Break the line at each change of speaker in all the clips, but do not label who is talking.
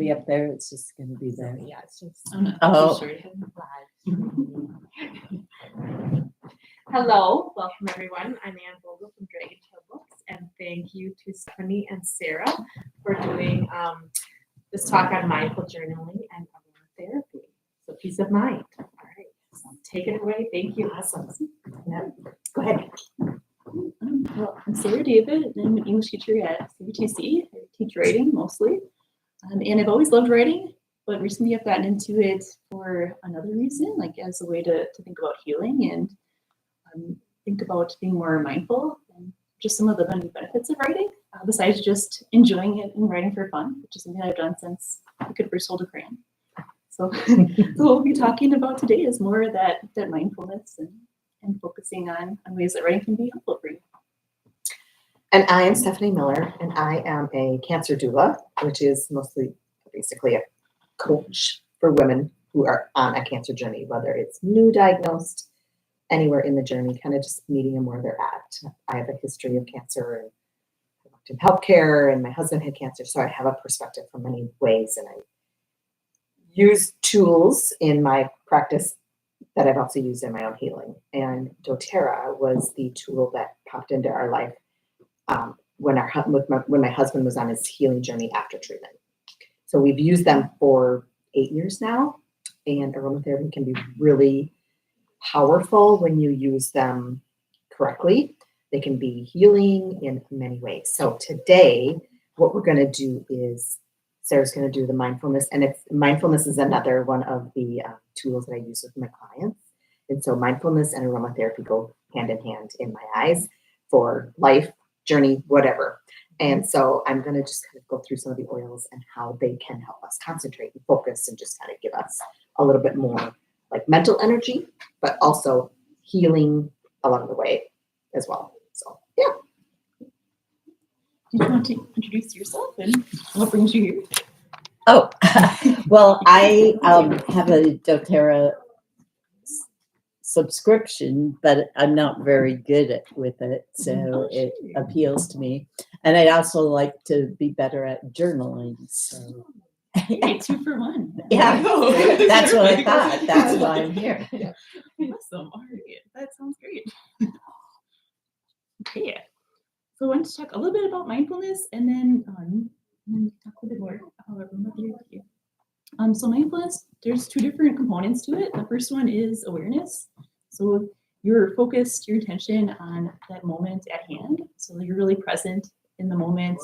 be up there. It's just going to be there.
Yeah, it's just
Oh.
Hello, welcome everyone. I'm Ann Vogel from Dragon Tail Books, and thank you to Stephanie and Sarah for doing this talk on mindful journaling and aromatherapy. So peace of mind. All right, so take it away. Thank you. Awesome. Yeah. Go ahead.
Well, I'm Sarah David. I'm an English teacher at CBTC. I teach writing mostly. And I've always loved writing, but recently I've gotten into it for another reason, like as a way to think about healing and think about being more mindful and just some of the many benefits of writing, besides just enjoying it and writing for fun, which is something I've done since I could first hold a crayon. So, so what we'll be talking about today is more of that mindfulness and focusing on ways that writing can be helpful for you.
And I am Stephanie Miller, and I am a cancer doula, which is basically a coach for women who are on a cancer journey, whether it's new diagnosed, anywhere in the journey, kind of just meeting them where they're at. I have a history of cancer, and I worked in healthcare, and my husband had cancer, so I have a perspective from many ways, and I use tools in my practice that I've also used in my own healing. And doTERRA was the tool that popped into our life when my husband was on his healing journey after treatment. So we've used them for 8 years now, and aromatherapy can be really powerful when you use them correctly. They can be healing in many ways. So today, what we're going to do is Sarah's going to do the mindfulness, and mindfulness is another one of the tools that I use with my clients. And so mindfulness and aromatherapy go hand in hand in my eyes for life, journey, whatever. And so I'm going to just kind of go through some of the oils and how they can help us concentrate and focus and just kind of give us a little bit more like mental energy, but also healing along the way as well. So, yeah.
Do you want to introduce yourself and what brings you here?
Oh, well, I have a doTERRA subscription, but I'm not very good with it, so it appeals to me. And I'd also like to be better at journaling. So,
hey, 2 for 1.
Yeah, that's what I thought. That's why I'm here.
Awesome. All right, that sounds great. Okay, so I want to talk a little bit about mindfulness, and then talk a little bit more about aromatherapy. So mindfulness, there's 2 different components to it. The first one is awareness. So you're focused your attention on that moment at hand. So you're really present in the moment,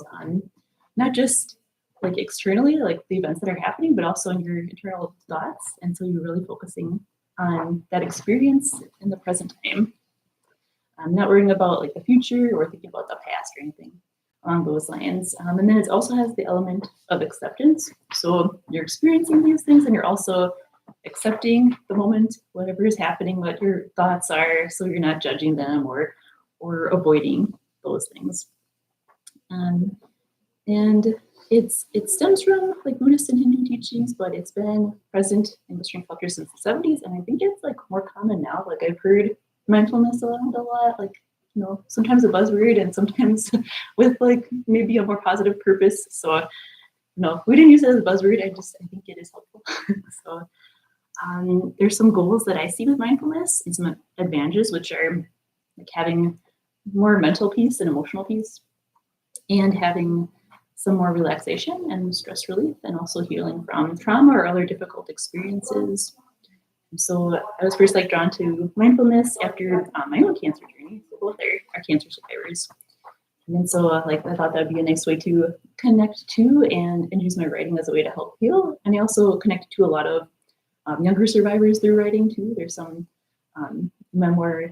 not just like externally, like the events that are happening, but also in your internal thoughts. And so you're really focusing on that experience in the present time. I'm not worrying about like the future or thinking about the past or anything along those lines. And then it also has the element of acceptance. So you're experiencing these things and you're also accepting the moment, whatever is happening, what your thoughts are, so you're not judging them or avoiding those things. And it stems from like Buddhist and Hindu teachings, but it's been present in Western culture since the 70s. And I think it's like more common now. Like I've heard mindfulness around a lot, like, you know, sometimes a buzzword and sometimes with like maybe a more positive purpose. So no, we didn't use it as a buzzword. I think it is helpful. So there's some goals that I see with mindfulness and some advantages, which are like having more mental peace and emotional peace, and having some more relaxation and stress relief, and also healing from trauma or other difficult experiences. So I was first like drawn to mindfulness after my own cancer journey. So both are cancer survivors. And then so like I thought that would be a nice way to connect to and use my writing as a way to help heal. And I also connected to a lot of younger survivors through writing too. There's some memoir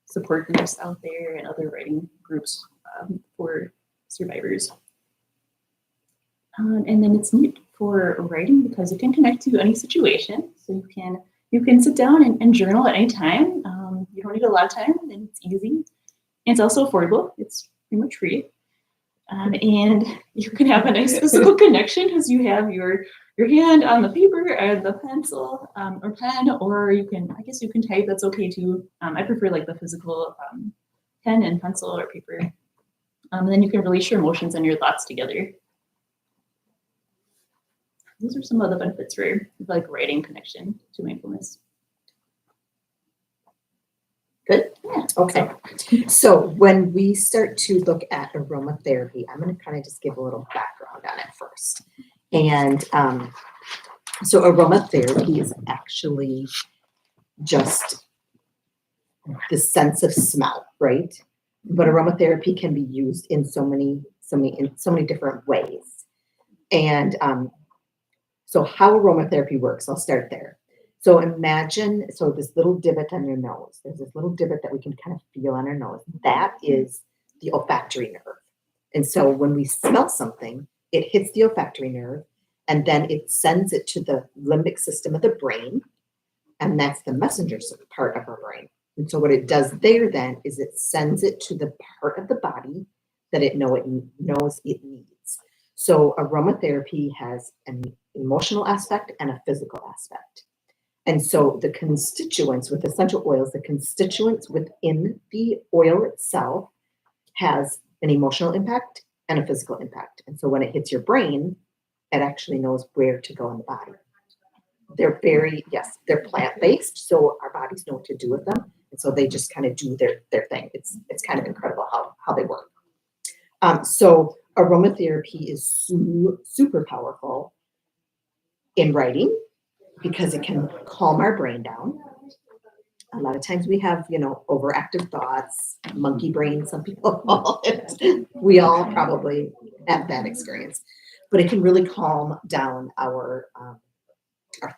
support groups out there and other writing groups for survivors. And then it's neat for writing because you can connect to any situation. So you can sit down and journal at any time. You don't need a lot of time, and it's easy. And it's also affordable. It's pretty much free. And you can have a nice physical connection because you have your hand on the paper and the pencil or pen, or you can type. That's okay too. I prefer like the physical pen and pencil or paper. And then you can release your emotions and your thoughts together. those are some of the benefits for like writing connection to mindfulness.
Good.
Yeah.
Okay. So when we start to look at aromatherapy, I'm going to kind of just give a little background on it first. And so aromatherapy is actually just the sense of smell, right? But aromatherapy can be used in so many different ways. And so how aromatherapy works, I'll start there. So imagine, so this little divot on your nose, there's this little divot that we can kind of feel on our nose. That is the olfactory nerve. And so when we smell something, it hits the olfactory nerve, and then it sends it to the limbic system of the brain, and that's the messenger part of our brain. And so what it does there then is it sends it to the part of the body that it knows it needs. So aromatherapy has an emotional aspect and a physical aspect. And so the constituents with essential oils, the constituents within the oil itself has an emotional impact and a physical impact. And so when it hits your brain, it actually knows where to go in the body. They're they're plant-based, so our bodies know what to do with them. And so they just kind of do their thing. It's kind of incredible how they work. So aromatherapy is super powerful in writing because it can calm our brain down. A lot of times we have, overactive thoughts, monkey brain, some people call it. We all probably have that experience, but it can really calm down our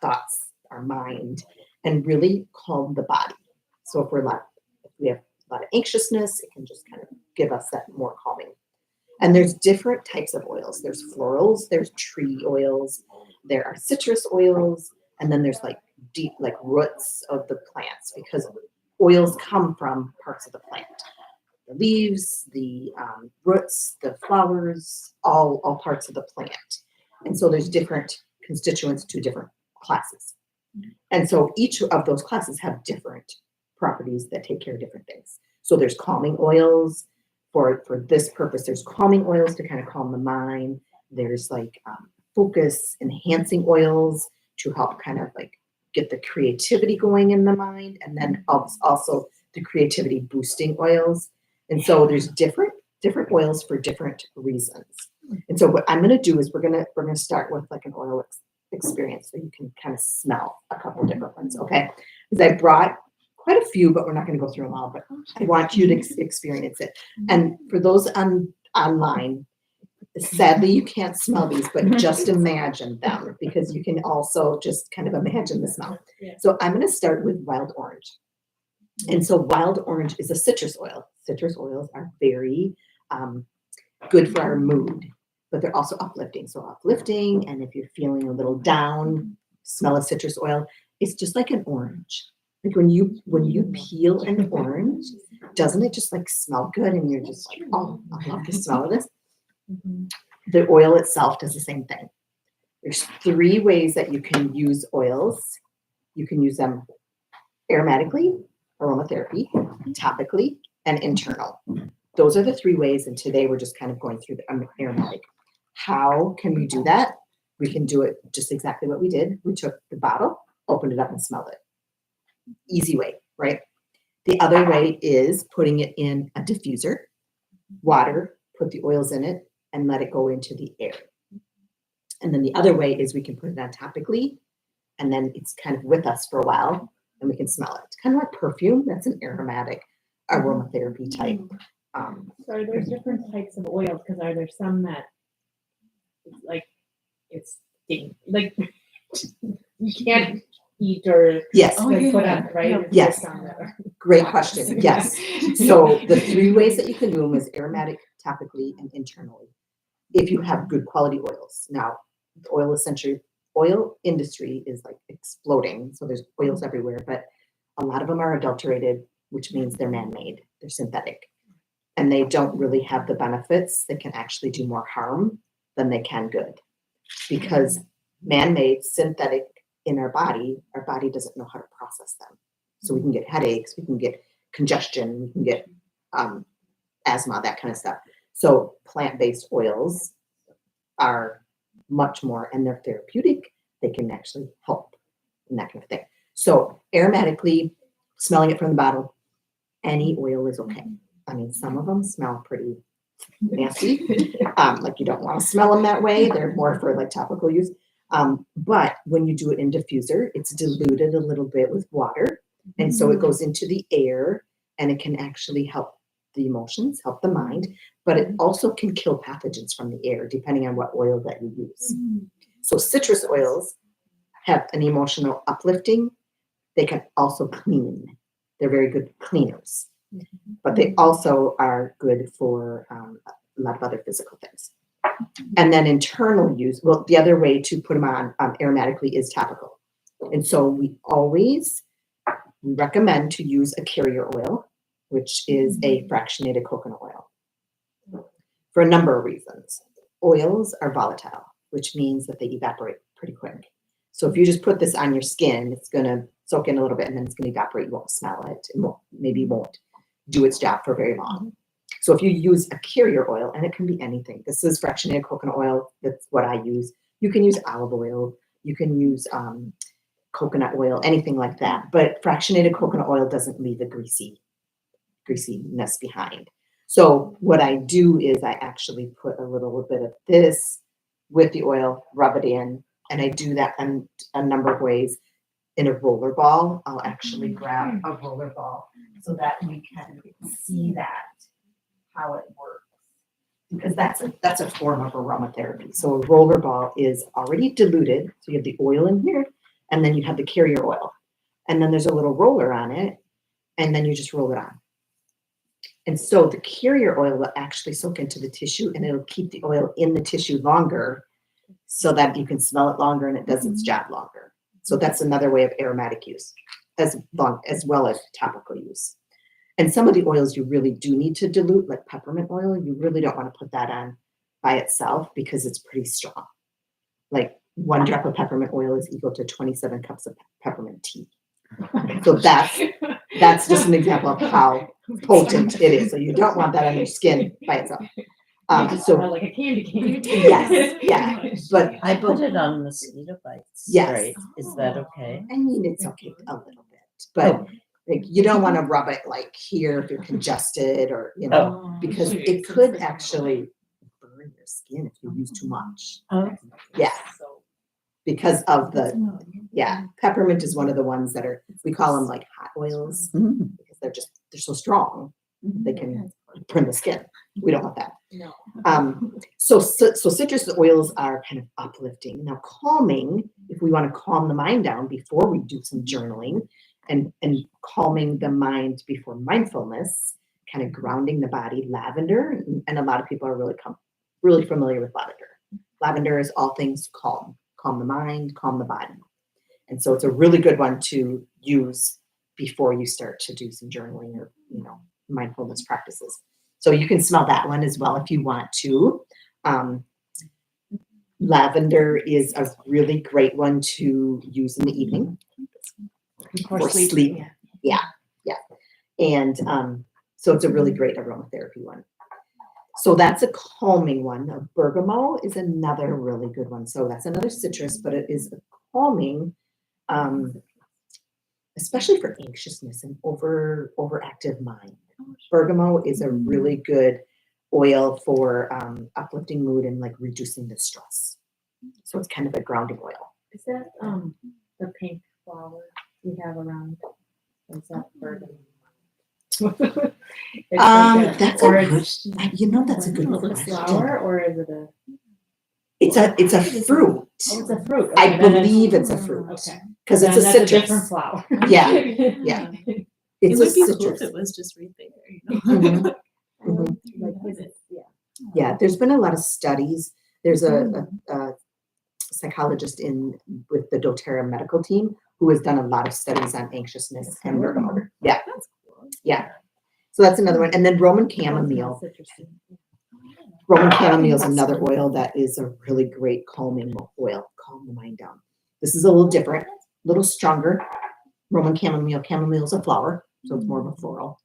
thoughts, our mind, and really calm the body. So if we have a lot of anxiousness, it can just kind of give us that more calming. And there's different types of oils. There's florals, there's tree oils, there are citrus oils, and then there's deep roots of the plants, because oils come from parts of the plant. The leaves, the roots, the flowers, all parts of the plant. And so there's different constituents to different classes. And so each of those classes have different properties that take care of different things. So there's calming oils for this purpose. There's calming oils to kind of calm the mind. There's focus enhancing oils to help kind of get the creativity going in the mind. And then also the creativity boosting oils. And so there's different oils for different reasons. And so what I'm going to do is we're going to start with an oil experience, so you can kind of smell a couple different ones, okay? Because I brought quite a few, but we're not going to go through them all, but I want you to experience it. And for those online, sadly, you can't smell these, but just imagine them, because you can also just kind of imagine the smell.
Yeah.
So I'm going to start with wild orange. And so wild orange is a citrus oil. Citrus oils are very good for our mood, but they're also uplifting. So uplifting, and if you're feeling a little down, smell of citrus oil. It's just like an orange. Like when you peel an orange, doesn't it just smell good? And you're just oh, I love the smell of this. The oil itself does the same thing. There's 3 ways that you can use oils. You can use them aromatically, aromatherapy, topically, and internal. Those are the 3 ways, and today we're just kind of going through the aromatic. How can we do that? We can do it just exactly what we did. We took the bottle, opened it up, and smelled it. Easy way, right? The other way is putting it in a diffuser, water, put the oils in it, and let it go into the air. And then the other way is we can put it on topically, and then it's kind of with us for a while, and we can smell it. It's kind of like perfume. That's an aromatic aromatherapy type.
So are there different types of oils? Because are there some that it's you can't eat or
Yes.
put on, right? It's
Yes.
just on there.
Great question. Yes. So the 3 ways that you can do them is aromatic, topically, and internally. If you have good quality oils. Now, the oil industry is exploding. So there's oils everywhere, but a lot of them are adulterated, which means they're man-made. They're synthetic. And they don't really have the benefits. They can actually do more harm than they can good. Because man-made, synthetic in our body doesn't know how to process them. So we can get headaches, we can get congestion, we can get asthma, that kind of stuff. So plant-based oils are much more, and they're therapeutic. They can actually help and that kind of thing. So aromatically, smelling it from the bottle, any oil is okay. I mean, some of them smell pretty nasty. Like you don't want to smell them that way. They're more for like topical use. But when you do it in diffuser, it's diluted a little bit with water. And so it goes into the air and it can actually help the emotions, help the mind, but it also can kill pathogens from the air, depending on what oil that you use. So citrus oils have an emotional uplifting. They can also clean. They're very good cleaners, but they also are good for a lot of other physical things. And then internal use, well, the other way to put them on aromatically is topical. And so we recommend to use a carrier oil, which is a fractionated coconut oil, for a number of reasons. Oils are volatile, which means that they evaporate pretty quick. So if you just put this on your skin, it's going to soak in a little bit and then it's going to evaporate. You won't smell it. Maybe won't do its job for very long. So if you use a carrier oil, and it can be anything. This is fractionated coconut oil. That's what I use. You can use olive oil. You can use coconut oil, anything like that. But fractionated coconut oil doesn't leave a greasiness behind. So what I do is I actually put a little bit of this with the oil, rub it in, and I do that in a number of ways. In a roller ball, I'll actually grab a roller ball so that we can see that, how it works. Because that's a form of aromatherapy. So a roller ball is already diluted. So you have the oil in here, and then you have the carrier oil. And then there's a little roller on it, and then you just roll it on. And so the carrier oil will actually soak into the tissue, and it'll keep the oil in the tissue longer so that you can smell it longer and it does its job longer. So that's another way of aromatic use, as well as topical use. And some of the oils you really do need to dilute, like peppermint oil. You really don't want to put that on by itself because it's pretty strong. Like 1 drop of peppermint oil is equal to 27 cups of peppermint tea. So that's just an example of how potent it is. So you don't want that on your skin by itself. So
like a candy cane.
yes, yeah, but
I put it on mosquito bites.
Yes.
Right? Is that okay?
I mean, it's okay a little bit, but like you don't want to rub it like here if you're congested or because it could actually burn your skin if you use too much.
Oh.
Yeah, because of peppermint is one of the ones that we call them like hot oils because they're so strong they can burn the skin. We don't want that.
No.
So citrus oils are kind of uplifting. Now calming, if we want to calm the mind down before we do some journaling and calming the mind before mindfulness, kind of grounding the body, lavender, and a lot of people are really familiar with lavender. Lavender is all things calm the mind, calm the body. And so it's a really good one to use before you start to do some journaling or, mindfulness practices. So you can smell that one as well if you want to. Lavender is a really great one to use in the evening for sleep. Yeah. And so it's a really great aromatherapy one. So that's a calming one. Bergamot is another really good one. So that's another citrus, but it is a calming, especially for anxiousness and overactive mind. Bergamot is a really good oil for uplifting mood and like reducing the stress. So it's kind of a grounding oil.
Is that the pink flower we have around? Is that bergamot?
That's that's a good
flower, or is it a?
It's a fruit.
Oh, it's a fruit.
I believe it's a fruit.
Okay.
Because it's a
That's
citrus.
a different flower.
Yeah.
It
It's
would
a
be cool
citrus.
if it was just right there.
Mhm. Mhm.
Like, is it? Yeah.
Yeah, there's been a lot of studies. There's a psychologist with the doTERRA medical team who has done a lot of studies on anxiousness and bergamot. Yeah.
That's cool.
Yeah. So that's another one. And then Roman chamomile.
Citrusy.
Roman chamomile is another oil that is a really great calming oil. Calm the mind down. This is a little different, a little stronger. Roman chamomile is a flower, so it's more of a floral.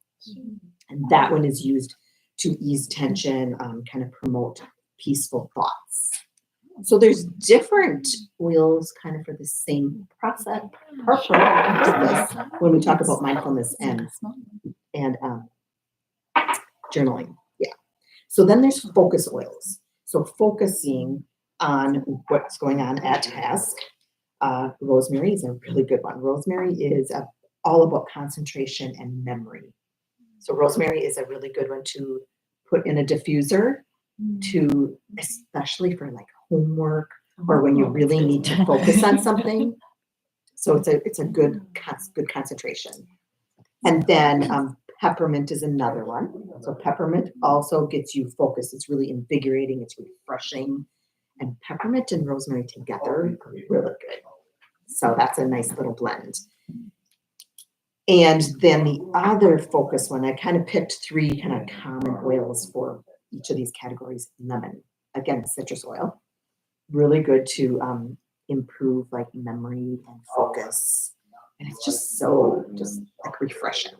And that one is used to ease tension, kind of promote peaceful thoughts. So there's different oils kind of for the same process, purpose when we talk about mindfulness and journaling. Yeah. So then there's focus oils. So focusing on what's going on at task. Rosemary is a really good one. Rosemary is all about concentration and memory. So rosemary is a really good one to put in a diffuser to, especially for like homework or when you really need to focus on something. So it's a good concentration. And then peppermint is another one. So peppermint also gets you focused. It's really invigorating. It's refreshing. And peppermint and rosemary together are really good. So that's a nice little blend. And then the other focus one, I kind of picked 3 kind of common oils for each of these categories. Lemon, again, citrus oil, really good to improve like memory and focus. And it's just like refreshing.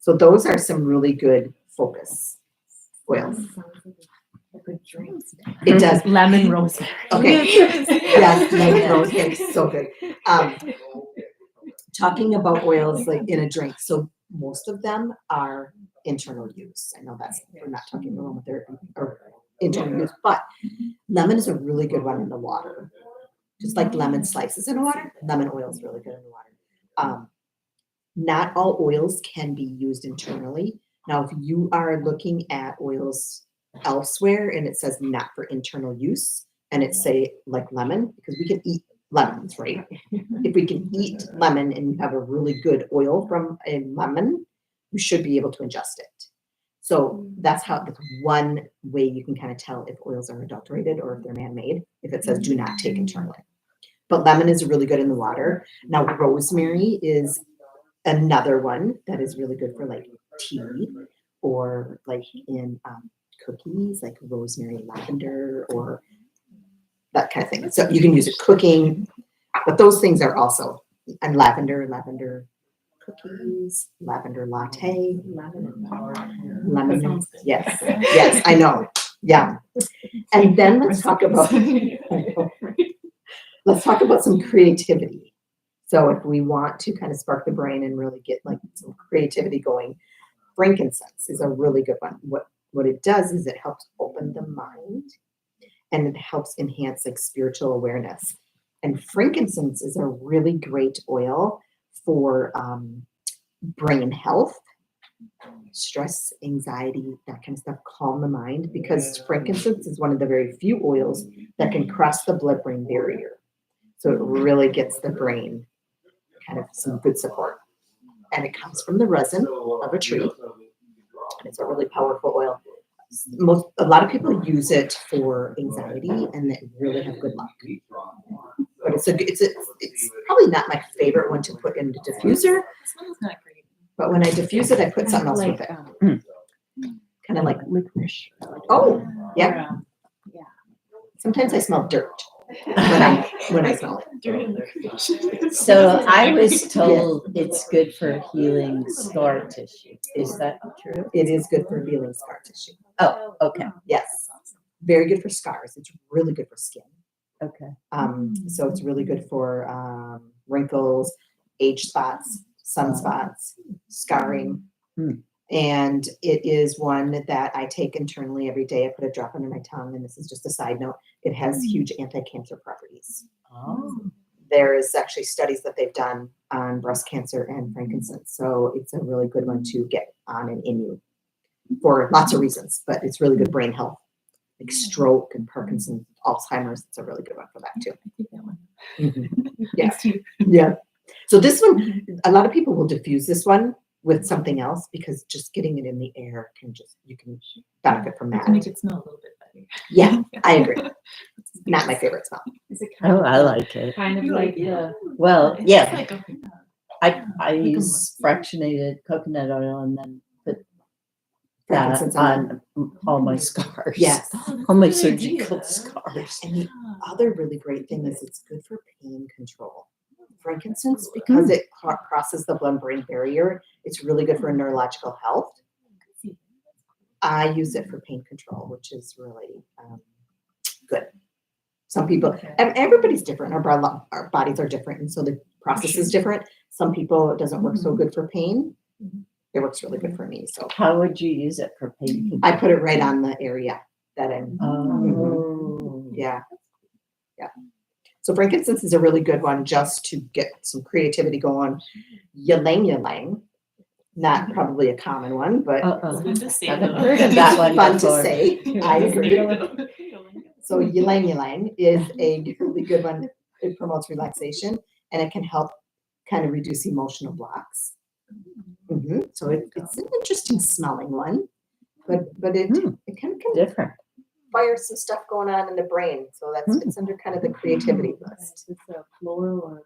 So those are some really good focus oils. It does.
Lemon rosemary.
Okay. Yes, lemon rosemary is so good. Talking about oils like in a drink. So most of them are internal use. I know we're not talking aromatherapy or internal use, but lemon is a really good one in the water. Just like lemon slices in water, lemon oil is really good in the water. Not all oils can be used internally. Now, if you are looking at oils elsewhere and it says not for internal use, and it say like lemon, because we can eat lemons, right? If we can eat lemon and you have a really good oil from a lemon, you should be able to ingest it. So that's one way you can kind of tell if oils are adulterated or if they're man-made, if it says do not take internally. But lemon is really good in the water. Now, rosemary is another one that is really good for like tea or like in cookies, like rosemary, lavender, or that kind of thing. So you can use it cooking, but those things are also, and lavender cookies, lavender latte, lemon. Yes, I know. Yeah. And then let's talk about some creativity. So if we want to kind of spark the brain and really get like some creativity going, frankincense is a really good one. What it does is it helps open the mind and it helps enhance like spiritual awareness. And frankincense is a really great oil for brain health, stress, anxiety, that kind of stuff, calm the mind, because frankincense is one of the very few oils that can cross the blood-brain barrier. So it really gets the brain kind of some good support. And it comes from the resin of a tree. It's a really powerful oil. A lot of people use it for anxiety and they really have good luck. But it's probably not my favorite one to put in the diffuser.
It smells not great.
But when I diffuse it, I put something else with it. Kind of like
licorice.
Oh, yeah.
Yeah.
Sometimes I smell dirt when I smell it.
So I was told it's good for healing scar tissue. Is that true?
It is good for healing scar tissue.
Oh, okay,
Yes. Very good for scars. It's really good for skin.
okay.
So it's really good for wrinkles, age spots, sunspots, scarring. And it is one that I take internally every day. I put a drop under my tongue, and this is just a side note. It has huge anti-cancer properties.
Oh.
There is actually studies that they've done on breast cancer and frankincense. So it's a really good one to get on and in you for lots of reasons, but it's really good brain health, like stroke and Parkinson's, Alzheimer's. It's a really good one for that too.
I think that one.
Yeah.
Thanks to you.
Yeah. So this one, a lot of people will diffuse this one with something else because just getting it in the air you can benefit from
To
that.
make it smell a little bit better.
Yeah, I agree. Not my favorite smell.
Is it kind
Oh,
of
I like it.
kind of like the
Well,
It's
yeah,
like a-
I use fractionated coconut oil and then put that
Frankincense
on all my scars.
Yes.
All my
That's a good
surgical
idea.
scars.
And the other really great thing is it's good for pain control. Frankincense, because it crosses the blood-brain barrier, it's really good for neurological health. I use it for pain control, which is really good. Some people, everybody's different. Our bodies are different, and so the process is different. Some people it doesn't work so good for pain. It works really good for me. So
How would you use it for pain?
I put it right on the area that I'm.
Oh.
Yeah. So frankincense is a really good one just to get some creativity going. Ylang, not probably a common one, but
Haven't heard of that one
fun
before.
to say. I agree. So ylang is a really good one. It promotes relaxation and it can help kind of reduce emotional blocks. So it's an interesting smelling one, but it kind of can
Different.
fire some stuff going on in the brain. So it's under kind of the creativity list.
It's a floral or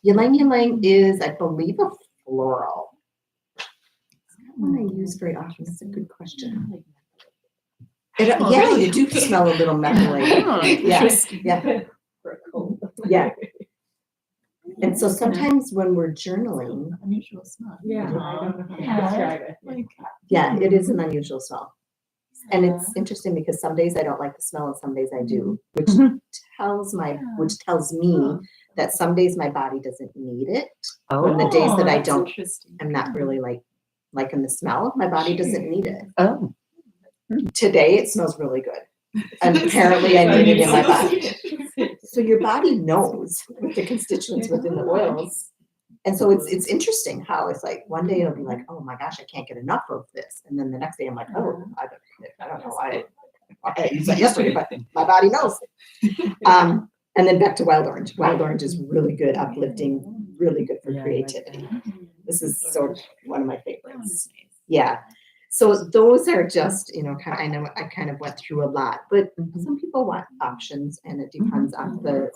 Ylang is, I believe, a floral. It's not one I use very often. That's a good question. Yeah, you do smell a little mentally. Yeah. Yeah. And so sometimes when we're journaling,
unusual smell.
Yeah.
I don't know how to
Yeah.
describe it.
yeah, it is an unusual smell. And it's interesting because some days I don't like the smell and some days I do, which tells me that some days my body doesn't need it.
Oh.
The days that I
that's
don't,
interesting.
I'm not really liking the smell. My body doesn't need it.
Oh.
Today it smells really good. And apparently I need it in my body. So your body knows with the constituents within the oils. And so it's interesting how it's like one day it'll be like, oh my gosh, I can't get enough of this. And then the next day I'm like, oh, I don't know why I used that yesterday, but my body knows. And then back to wild orange. Wild orange is really good, uplifting, really good for creativity. This is sort of one of my favorites. Yeah. So those are just, I know I kind of went through a lot, but some people want options and it depends on the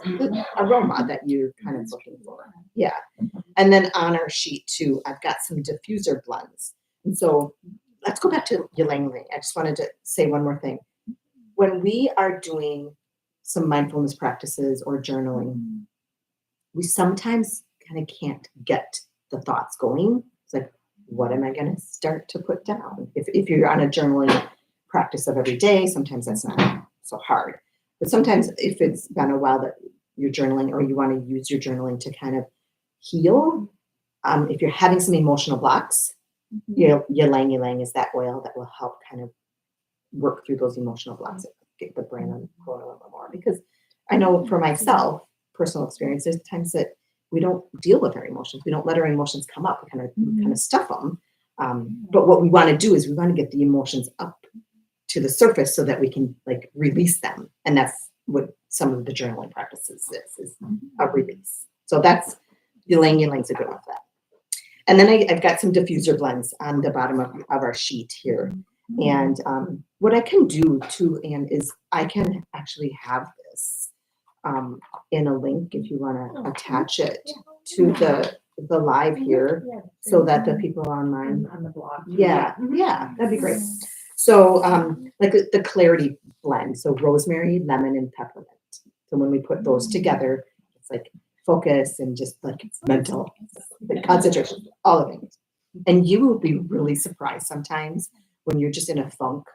aroma that you're kind of looking for. Yeah. And then on our sheet too, I've got some diffuser blends. And so let's go back to ylang ylang. I just wanted to say one more thing. When we are doing some mindfulness practices or journaling, we sometimes kind of can't get the thoughts going. It's like, what am I going to start to put down? If you're on a journaling practice of every day, sometimes that's not so hard. But sometimes if it's been a while that you're journaling or you want to use your journaling to kind of heal, if you're having some emotional blocks, ylang ylang is that oil that will help kind of work through those emotional blocks, get the brain on going a little bit more. Because I know for myself, personal experience, there's times that we don't deal with our emotions. We don't let our emotions come up. We kind of stuff them. But what we want to do is we want to get the emotions up to the surface so that we can release them. And that's what some of the journaling practices is a release. So that's ylang ylang is a good one for that. And then I've got some diffuser blends on the bottom of our sheet here. And what I can do too, Anne, is I can actually have this in a link if you want to attach it to the live here so that the people online
On the blog.
yeah, that'd be great. So like the clarity blend, so rosemary, lemon, and peppermint. So when we put those together, it's like focus and just like mental concentration, all of it. And you will be really surprised sometimes when you're just in a funk.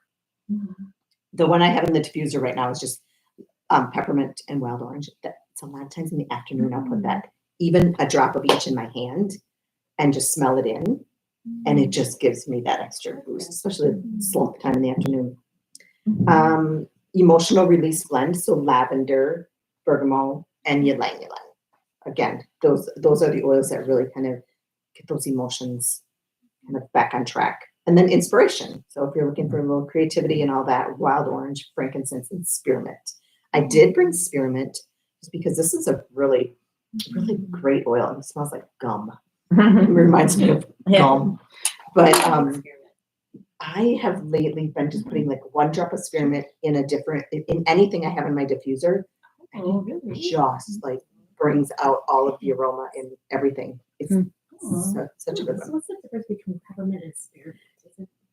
The one I have in the diffuser right now is just peppermint and wild orange. That's a lot of times in the afternoon. I'll put that, even a drop of each in my hand, and just smell it in, and it just gives me that extra boost, especially slump time in the afternoon. Emotional release blend, so lavender, bergamot, and ylang ylang. Again, those are the oils that really kind of get those emotions kind of back on track. And then inspiration. So if you're looking for a little creativity and all that, wild orange, frankincense, and spearmint. I did bring spearmint just because this is a really, really great oil. It smells like gum. It reminds me of gum. But I have lately been just putting like one drop of spearmint in anything I have in my diffuser. And it just like brings out all of the aroma and everything. It's such a good one.
What's the difference between peppermint and spearmint?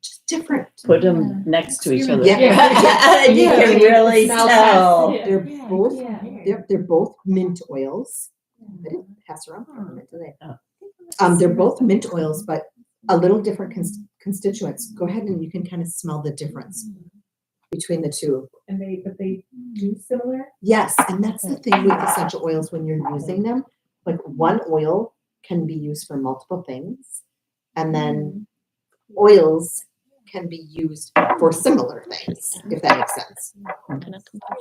Just different.
Put them next to each other.
Yeah.
And you can really
Smell
tell.
They're both mint oils. They didn't pass around peppermint, do they? They're both mint oils, but a little different constituents. Go ahead and you can kind of smell the difference. between the two.
But they do similar.
Yes, and that's the thing with essential oils when you're using them. Like one oil can be used for multiple things, and then oils can be used for similar things, if that makes sense.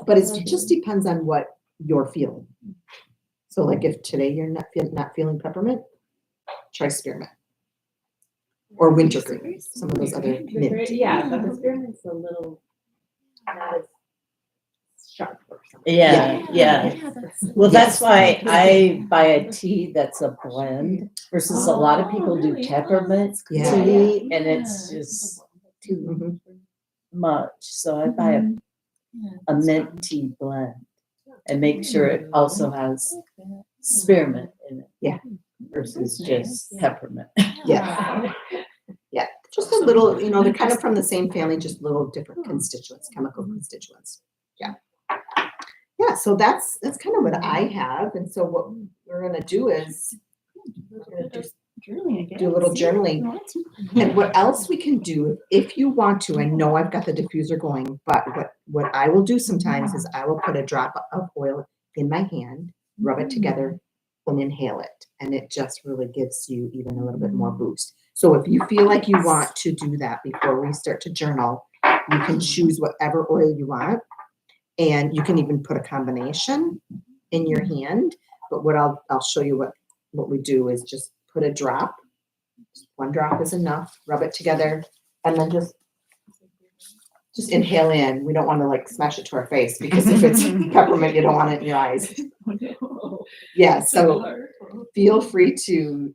But it just depends on what you're feeling. So, like if today you're not feeling peppermint, try spearmint or wintergreen. Some of those other mint.
Yeah, but the spearmint's a little not as sharp or something.
Yeah. Well, that's why I buy a tea that's a blend versus a lot of people do peppermint
Yeah.
tea, and it's just too much. So I buy a mint tea blend and make sure it also has spearmint in it.
Yeah.
Versus just peppermint.
Yeah. Yeah. Just a little, they're kind of from the same family, just little different constituents, chemical constituents. Yeah. Yeah. So that's kind of what I have. And so what we're going to do is we're gonna do a little journaling. And what else we can do, if you want to, I know I've got the diffuser going, but what I will do sometimes is I will put a drop of oil in my hand, rub it together, and inhale it. And it just really gives you even a little bit more boost. So if you feel like you want to do that before we start to journal, you can choose whatever oil you want. And you can even put a combination in your hand. But what I'll show you what we do is just put a drop. One drop is enough. Rub it together, and then just inhale in. We don't want to like smash it to our face because if it's peppermint, you don't want it in your eyes. Yeah. So feel free to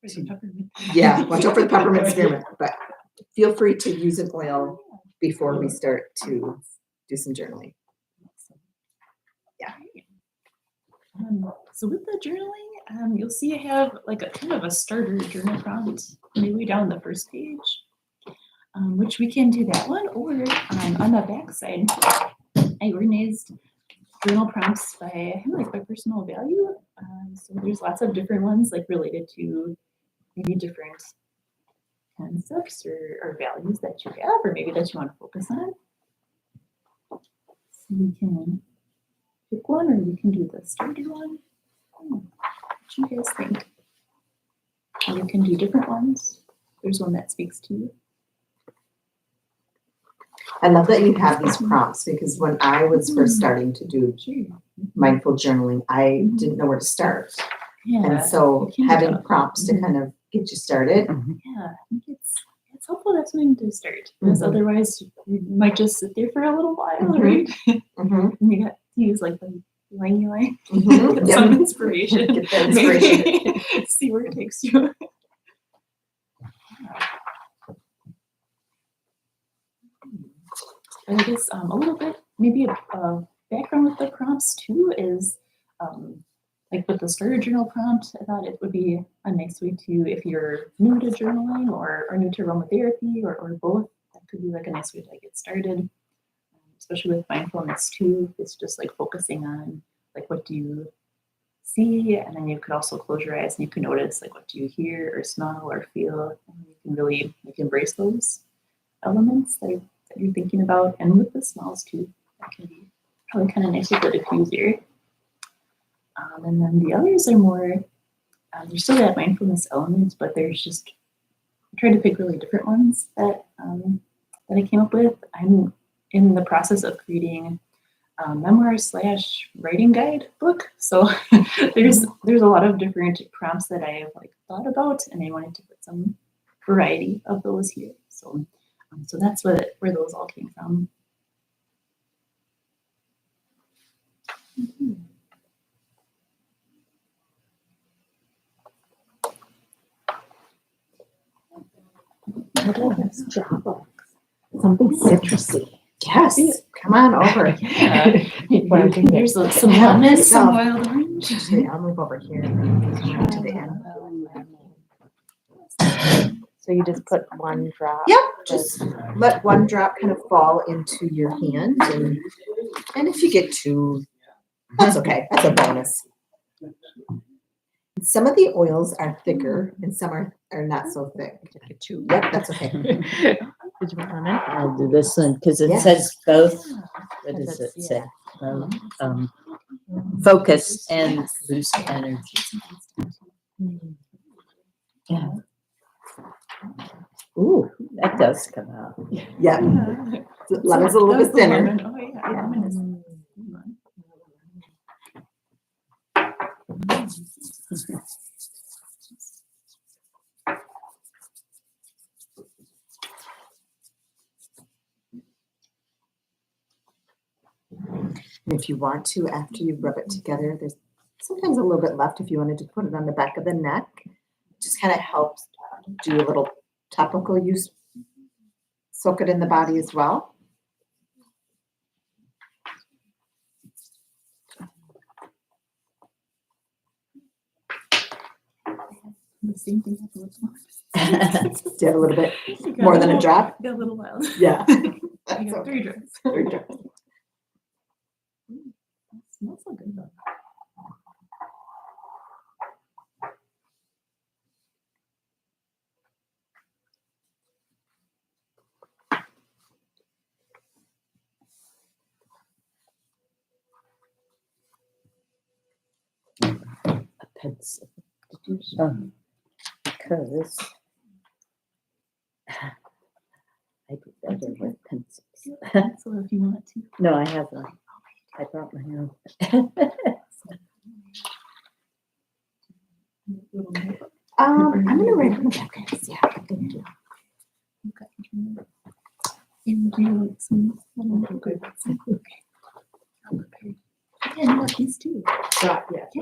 watch out for the peppermint spearmint, but feel free to use an oil before we start to do some journaling. Yeah.
So with the journaling, you'll see I have like a kind of a starter journal prompt maybe down the first page, which we can do that one, or on the back side, I organized journal prompts by personal value. So there's lots of different ones like related to maybe different concepts or values that you have, or maybe that you want to focus on. So we can pick one, or we can do the starter one. What do you guys think? Or you can do different ones. There's one that speaks to you.
I love that you have these prompts because when I was first starting to do mindful journaling, I didn't know where to start.
Yeah.
And so having prompts to kind of get you started.
Yeah, I think it's helpful that's when to start. Because otherwise you might just sit there for a little while, right? And you got to use like the line, get some inspiration.
Get that inspiration.
See where it takes you. And I guess a little bit, maybe a background with the prompts too is like with the starter journal prompt, I thought it would be a nice way to, if you're new to journaling or new to aromatherapy or both, that could be like a nice way to get started, especially with mindfulness too. It's just like focusing on like what do you see, and then you could also close your eyes and you can notice like what do you hear or smell or feel, and you can really embrace those elements that you're thinking about. And with the smells too, that can be probably kind of nice with the diffuser. And then the others are more, there's still that mindfulness element, but there's just, I tried to pick really different ones that I came up with. I'm in the process of creating a memoir/writing guide book. So there's a lot of different prompts that I have thought about, and I wanted to put some variety of those here. So that's where those all came from.
Something citrusy.
Yes, come on over.
Yeah. There's some lemon, some wild orange.
Actually, I'll move over here to the end.
So you just put one drop.
Yep, just let one drop kind of fall into your hand, and if you get two, that's okay. That's a bonus. Some of the oils are thicker, and some are not so thick. Yep, that's okay.
Did you want one in?
I'll do this one because it
Yeah.
says both.
Yeah.
What does it
Yeah.
say? Focus and boost energy. Yeah. Ooh, that does come out.
Yeah, lemon's a little
That was
bit
the
thinner.
lemon. Oh yeah, lemon is.
And if you want to, after you rub it together, there's sometimes a little bit left if you wanted to put it on the back of the neck. Just kind of helps do a little topical use. Soak it in the body as well.
The same thing with the lip gloss.
Do you have a little bit more than a drop?
Got a little wild.
Yeah.
I got 3 drops.
3 drops.
That smells so good though.
A pencil. Because I do better with pencils.
So if you want to.
No, I have one. I brought my own.
Little note.
I'm gonna write on the back. Yeah, thank you.
Okay. And do you like some little okay. Okay. Yeah, I like these too.
Drop, yeah.
Yeah.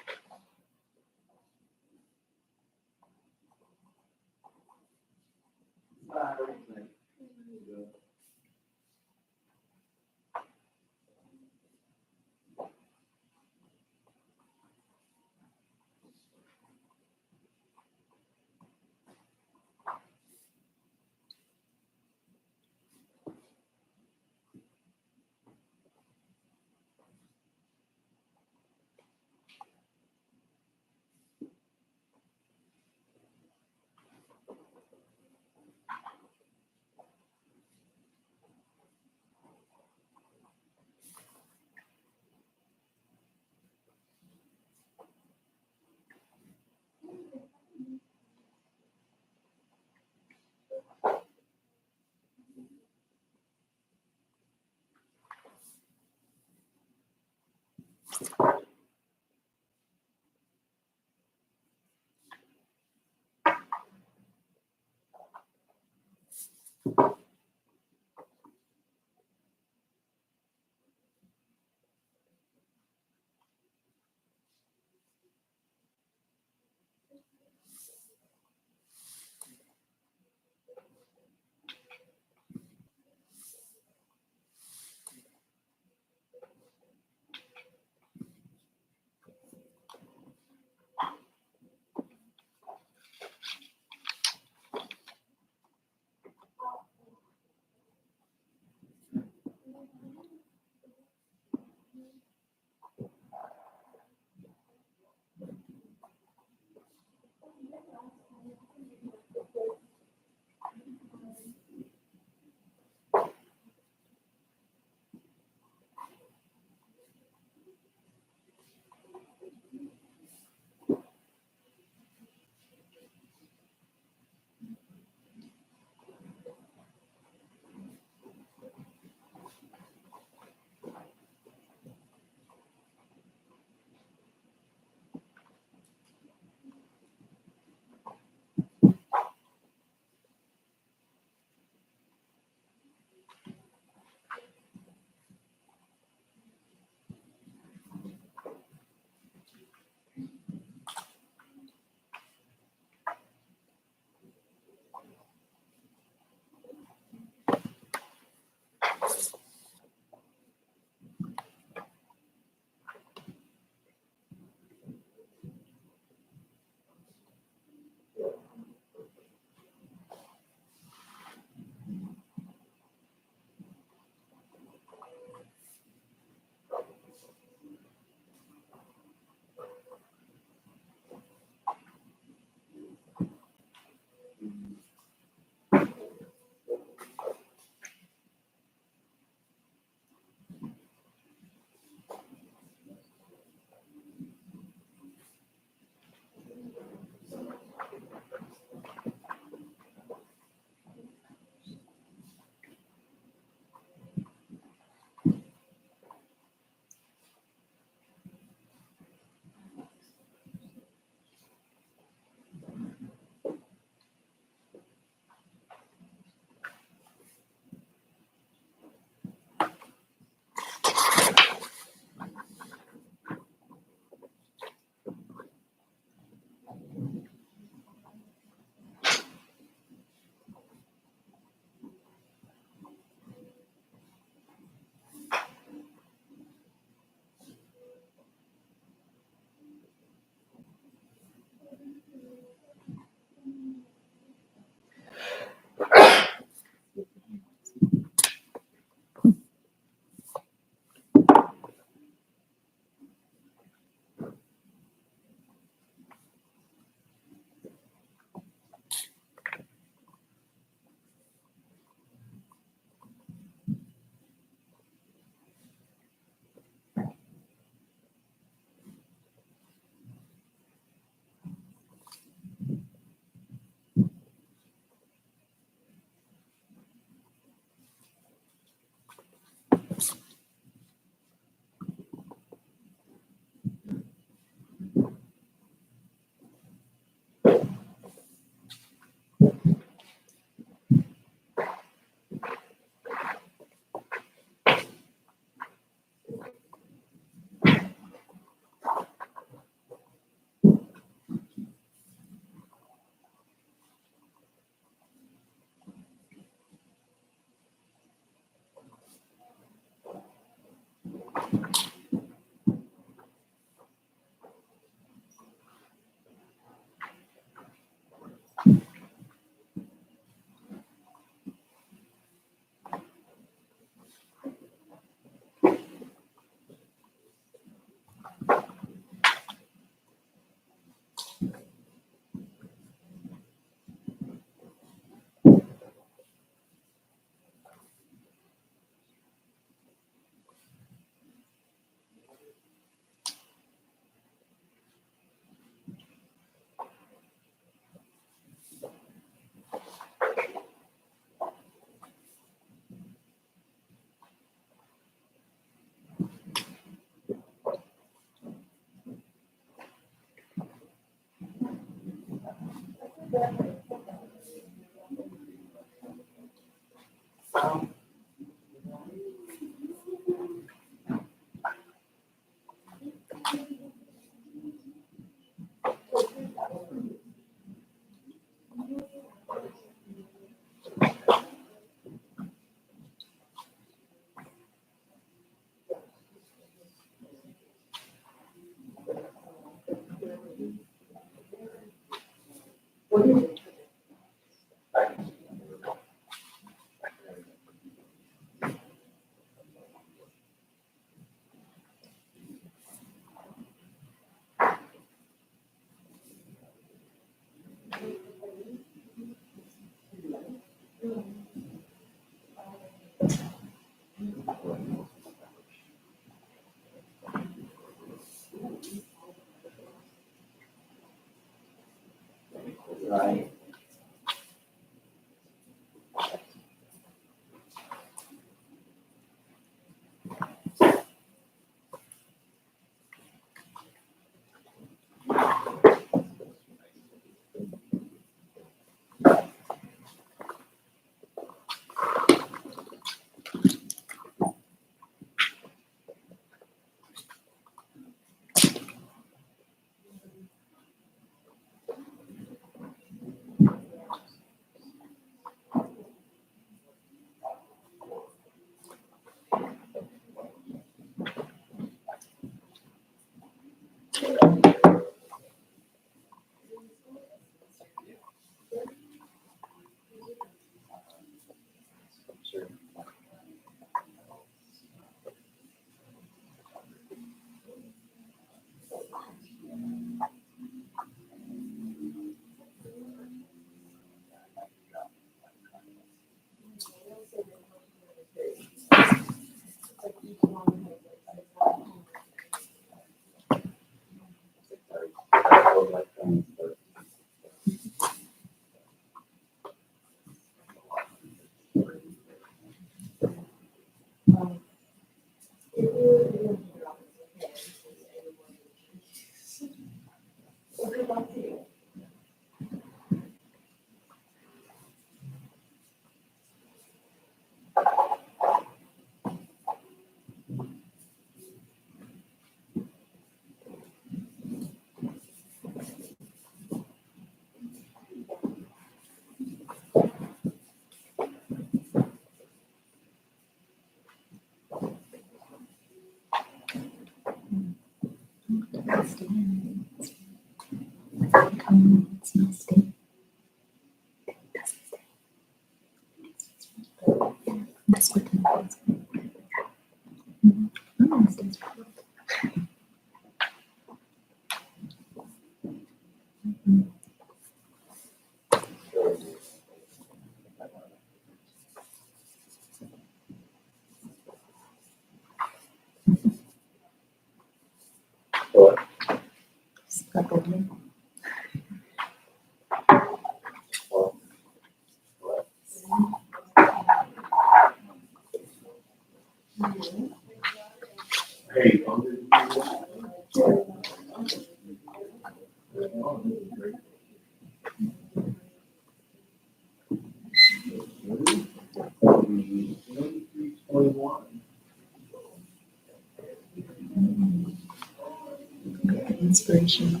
Inspiration.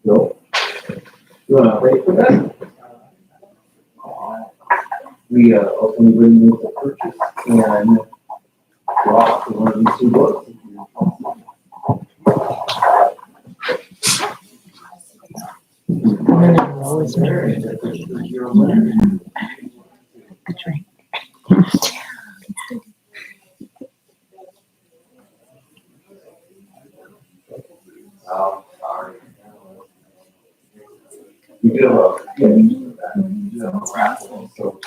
No. You wanna wait for that? We ultimately made the purchase and brought one of these two books. We did a so,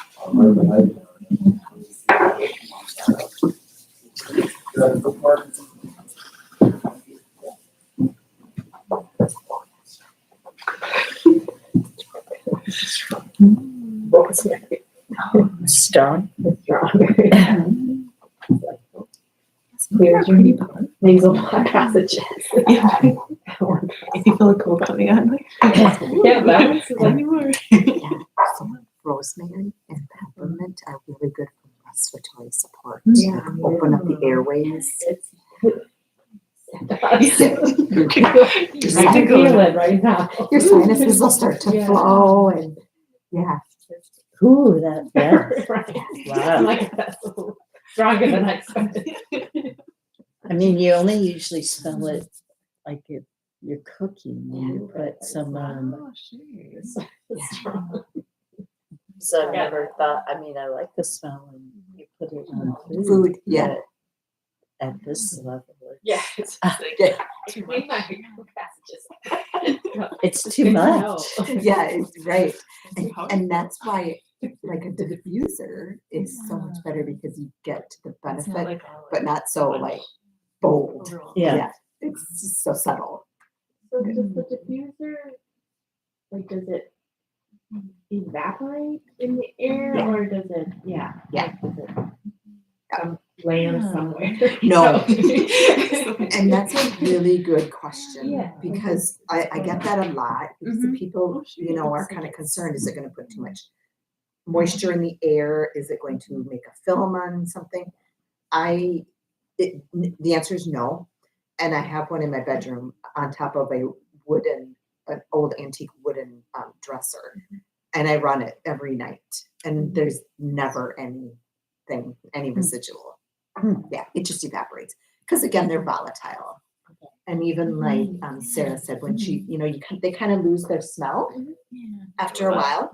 Strong.
Here's your
nasal passages.
If you feel a cold coming on, like,
Yeah, that's
anymore.
So rosemary and peppermint are really good for respiratory support.
Yeah.
Open up the airways.
I can feel it right now.
Your sinuses will start to
Yeah.
flow and yeah.
Ooh, that, yeah.
Right.
Wow.
I'm like, that's a little stronger than I expected.
I mean, you only usually smell it like if you're cooking when you put some
Oh, sure.
Strong.
So I never thought, I mean, I like the smell when you put it on food.
Food, yeah.
but At this level.
Yeah, it's
Ah,
like,
Too
I need my passages.
It's too much.
Yeah, it's right. And that's why like a diffuser is so much better because you get the
It's not
benefit,
like all,
but not so like bold.
overall.
Yeah.
It's just so subtle.
So does the diffuser, like, does it evaporate in the air
Yeah.
or does it,
Yeah.
like, does it land
Yeah.
somewhere?
No. And that's a really good question
Yeah.
because I get that a lot because the
Mhm.
people,
Oh, sure.
you know, are
It's
kind of
like-
concerned, is it going to put too much moisture in the air? Is it going to make a film on something? The answer is no. And I have one in my bedroom on top of an old antique wooden dresser. And I run it every night and there's never any residual. Yeah, it just evaporates. Because again, they're volatile. And even like Sarah said, when she, you know, they kind of lose their smell
Yeah.
after a while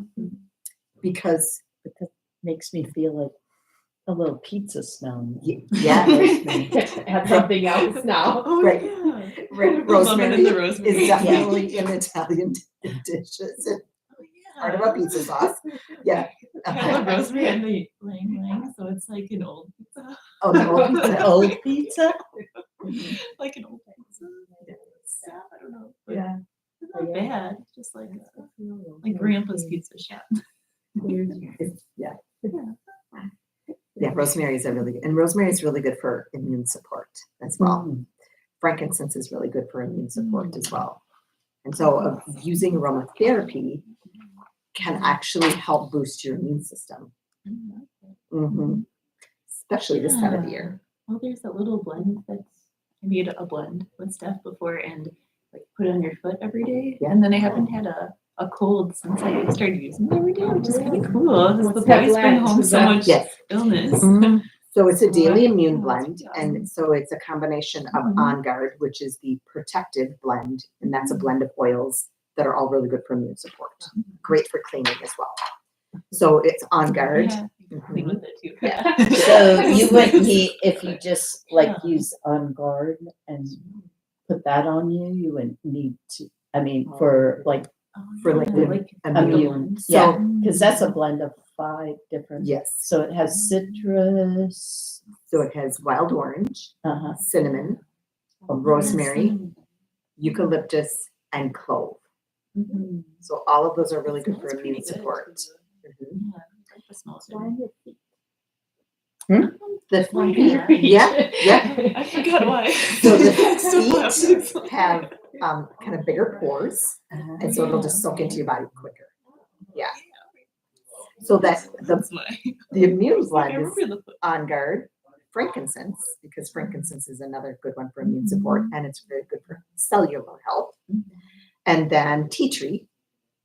because
Makes me feel like a little pizza smell.
yeah,
Add something else now.
Oh,
Right.
yeah.
right,
The lemon and
rosemary
the rosemary.
is definitely in Italian dishes.
Oh,
Part of
yeah.
a pizza sauce. Yeah.
I have the rosemary and the lang, so it's like an old pizza.
Oh, the old
An
pizza.
old pizza?
Like an old pizza. Yeah, I don't know. But
Yeah.
it's not bad. It's just like grandpa's pizza shop.
Yeah. Yeah, rosemary is and rosemary is really good for immune support as well.
Mm.
Frankincense is really good for immune support as well. And so using aromatherapy can actually help boost your immune system. hmm Especially this time of the year.
Well, there's that little blend I made a blend with stuff before and like put it on your foot every day.
Yeah.
And then I haven't had a cold since I started using it every day, which is kind of cool. Because
What's
the
that
boys bring
blend?
home
Is
so
that-
much
Yes.
illness.
So it's a daily immune
Yeah,
blend.
it's
And so it's a combination of On Guard, which is the protective blend. And that's a blend of oils that are all really good for immune support. Great for cleaning as well. So it's On Guard.
Yeah, you can clean with it too.
Yeah.
So you wouldn't need, if you just like
Yeah.
use On Guard and put that on you, you wouldn't need to, I mean, for like,
For like the
immune.
So
Yeah, because that's a blend of 5 different.
yes.
So it has citrus,
So it has wild orange, cinnamon, rosemary, eucalyptus, and clove. So all of those are really good for
Smells pretty
immune
good.
support.
Yeah, I like the smell of it.
The
Yeah.
yeah.
I forgot why.
So the
feet
have kind of bigger pores, and so it'll just soak into your body quicker. Yeah. So that
That's why.
the immune
I
blend is
remember the foot.
On Guard, frankincense, because frankincense is another good one for immune support, and it's very good for cellular health. And then tea tree.